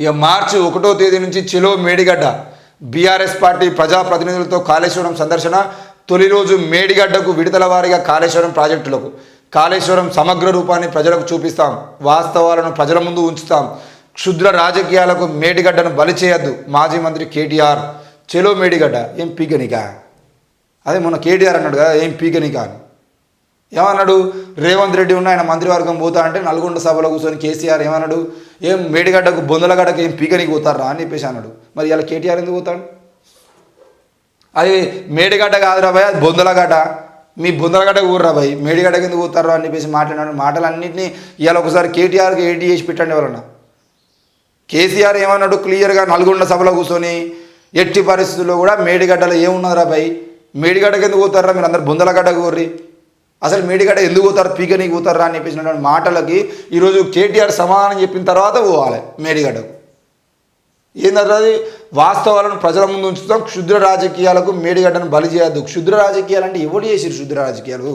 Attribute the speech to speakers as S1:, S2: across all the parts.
S1: ఇక మార్చి 1వ తేదీ నుంచి చెలో మేడిగడ్డ బీఆర్ఎస్ పార్టీ ప్రజాప్రతినిధులతో కాళేశ్వరం సందర్శన. తొలి రోజు మేడిగడ్డకు విడతల వారీగా కాళేశ్వరం ప్రాజెక్టులకు. కాళేశ్వరం సమగ్ర రూపాన్ని ప్రజలకు చూపిస్తాం, వాస్తవాలను ప్రజల ముందు ఉంచుతాం, క్షుద్ర రాజకీయాలకు మేడిగడ్డను బలి చేయొద్దు. మాజీ మంత్రి కేటీఆర్. చెలో మేడిగడ్డ ఏం పీకనికా? అదే మొన్న కేటీఆర్ అన్నాడు కదా, ఏం పీకనికా అని. ఏమన్నాడు? రేవంత్ రెడ్డి ఉన్న ఆయన మంత్రివర్గం పోతా అంటే నల్గొండ సభలో కూర్చొని కేసీఆర్ ఏమన్నాడు? ఏం మేడిగడ్డకు బొందలగడ్డకు ఏం పీకనికి పోతారా అని చెప్పేసి అన్నాడు. మరి ఇలా కేటీఆర్ ఎందుకు పోతాడు? అది మేడిగడ్డ కాదురా భయ్, అది బొందలగడ్డ. మీ బొందలగడ్డ ఊర్రా భయ్, మేడిగడ్డకి ఎందుకు పోతారు అని చెప్పేసి మాట్లాడినాడు. మాటలన్నింటినీ ఇవాళ ఒకసారి కేటీఆర్కి ఏటీ చేసి పెట్టండి ఎవరన్నా. కేసీఆర్ ఏమన్నాడు క్లియర్గా నల్గొండ సభలో కూర్చొని, ఎట్టి పరిస్థితుల్లో కూడా మేడిగడ్డలో ఏమున్నదిరా భయ్, మేడిగడ్డకి ఎందుకు పోతారా మీరు అందరు బొందలగడ్డకు ఊర్రి, అసలు మేడిగడ్డ ఎందుకు పోతారు, పీకనీకి పోతారా అని చెప్పేసినటువంటి మాటలకి ఈరోజు కేటీఆర్ సమాధానం చెప్పిన తర్వాత పోవాలి మేడిగడ్డకు. ఏంటంటే అది వాస్తవాలను ప్రజల ముందు ఉంచుతాం, క్షుద్ర రాజకీయాలకు మేడిగడ్డను బలి చేయొద్దు. క్షుద్ర రాజకీయాలు అంటే ఎవరు చేసిరు క్షుద్ర రాజకీయాలు?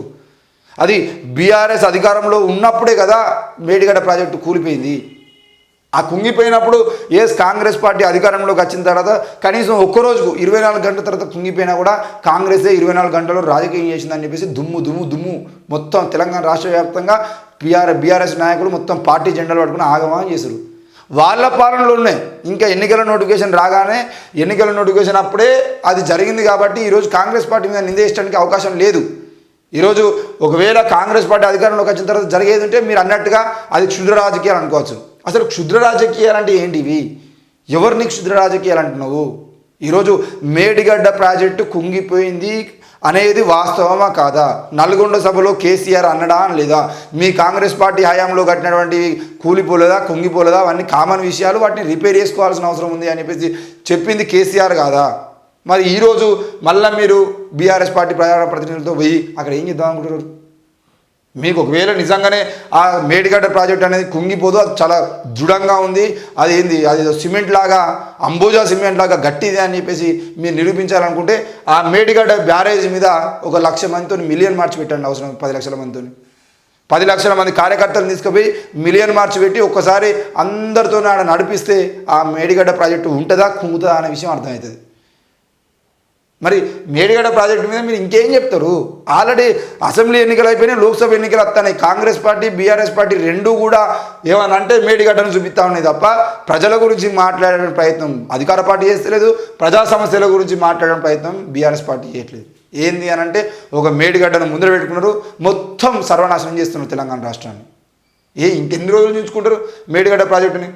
S1: అది బీఆర్ఎస్ అధికారంలో ఉన్నప్పుడే కదా మేడిగడ్డ ప్రాజెక్టు కూలిపోయింది. ఆ కుంగిపోయినప్పుడు కాంగ్రెస్ పార్టీ అధికారంలోకి వచ్చిన తర్వాత కనీసం ఒక్కరోజుకు 24 గంటల తర్వాత కుంగిపోయినా కూడా కాంగ్రెసే 24 గంటలు రాజకీయం చేసిందని చెప్పేసి దుమ్ము మొత్తం తెలంగాణ రాష్ట్ర వ్యాప్తంగా బీఆర్ఎస్ నాయకులు మొత్తం పార్టీ జెండాలు పట్టుకుని ఆగమనం చేశారు. వాళ్ళ పాలనలో ఉన్నాయి. ఇంకా ఎన్నికల నోటిఫికేషన్ రాగానే, ఎన్నికల నోటిఫికేషన్ అప్పుడే అది జరిగింది కాబట్టి ఈరోజు కాంగ్రెస్ పార్టీ మీద నిందేయడానికి అవకాశం లేదు. ఈరోజు ఒకవేళ కాంగ్రెస్ పార్టీ అధికారంలోకి వచ్చిన తర్వాత జరిగేది ఉంటే మీరు అన్నట్టుగా అది క్షుద్ర రాజకీయాలు అనుకోవచ్చు. అసలు క్షుద్ర రాజకీయాలు అంటే ఏంటివి? ఎవరిని క్షుద్ర రాజకీయాలు అంటున్నావు? ఈరోజు మేడిగడ్డ ప్రాజెక్టు కుంగిపోయింది అనేది వాస్తవమా కాదా? నల్గొండ సభలో కేసీఆర్ అన్నడా లేదా? మీ కాంగ్రెస్ పార్టీ హయాంలో కట్టినటువంటి కూలిపోలేదా, కుంగిపోలేదా? అవన్నీ కామన్ విషయాలు, వాటిని రిపేర్ చేసుకోవాల్సిన అవసరం ఉంది అని చెప్పేసి చెప్పింది కేసీఆర్ కాదా? మరి ఈరోజు మళ్ళీ మీరు బీఆర్ఎస్ పార్టీ ప్రతినిధులతో పోయి అక్కడ ఏం చేద్దాం అనుకుంటారు? మీకు ఒకవేళ నిజంగానే ఆ మేడిగడ్డ ప్రాజెక్ట్ అనేది కుంగిపోదు, అది చాలా దృఢంగా ఉంది, అది సిమెంట్ లాగా, అంబుజా సిమెంట్ లాగా గట్టిది అని చెప్పేసి మీరు నిరూపించాలనుకుంటే ఆ మేడిగడ్డ బ్యారేజ్ మీద 1 లక్ష మందితో మిలియన్ మార్చి పెట్టండి. అవసరం 10 లక్షల మందితో, 10 లక్షల మంది కార్యకర్తలు తీసుకుపోయి మిలియన్ మార్చి పెట్టి ఒక్కసారి అందరితో నడిపిస్తే ఆ మేడిగడ్డ ప్రాజెక్టు ఉంటుందా కుంగుతుందా అనే విషయం అర్థమవుతుంది. మరి మేడిగడ్డ ప్రాజెక్టు మీద మీరు ఇంకేం చెప్తారు? ఆల్రెడీ అసెంబ్లీ ఎన్నికలు అయిపోయినాయి, లోక్సభ ఎన్నికలు వస్తున్నాయి. కాంగ్రెస్ పార్టీ బీఆర్ఎస్ పార్టీ రెండూ కూడా ఏమనంటే మేడిగడ్డను చూపిస్తూ ఉన్నాయి తప్ప ప్రజల గురించి మాట్లాడే ప్రయత్నం అధికార పార్టీ చేస్తలేదు, ప్రజా సమస్యల గురించి మాట్లాడే ప్రయత్నం బీఆర్ఎస్ పార్టీ చేయట్లేదు. ఏంది అని అంటే ఒక మేడిగడ్డను ముందర పెట్టుకున్నారు, మొత్తం సర్వనాశనం చేస్తున్నారు తెలంగాణ రాష్ట్రాన్ని. ఇంకెన్ని రోజులు చూసుకుంటారు మేడిగడ్డ ప్రాజెక్టుని?